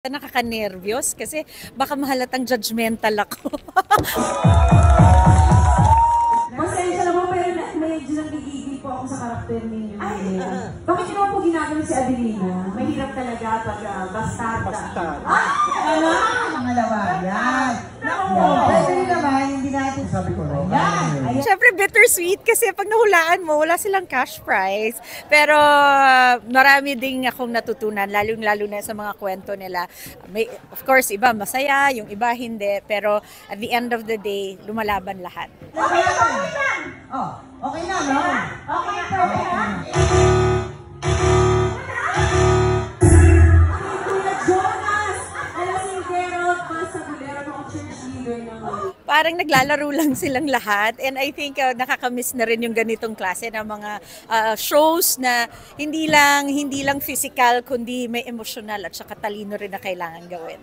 Nakaka-nervyos kasi baka mahalatang judgmental ako. Pasensya naman pero medyo nagigigil po ako sa karakter ninyo. Ay, bakit naman po ginagawa si Adelina? Mahirap talaga pag bastarda. Ano? Mga lawayan. Pwede rin naman, hindi natin sabi ko rin. Siyempre bittersweet kasi pag nahulaan mo, wala silang cash prize. Pero marami ding akong natutunan, lalo na sa mga kwento nila. Of course, iba masaya, yung iba hindi. Pero at the end of the day, lumalaban lahat. Okay lang! Oh, okay na, no? Okay, perfect na. Parang naglalaro lang silang lahat and I think nakakamiss na rin yung ganitong klase ng mga shows na hindi lang physical kundi may emotional at saka talino rin na kailangan gawin.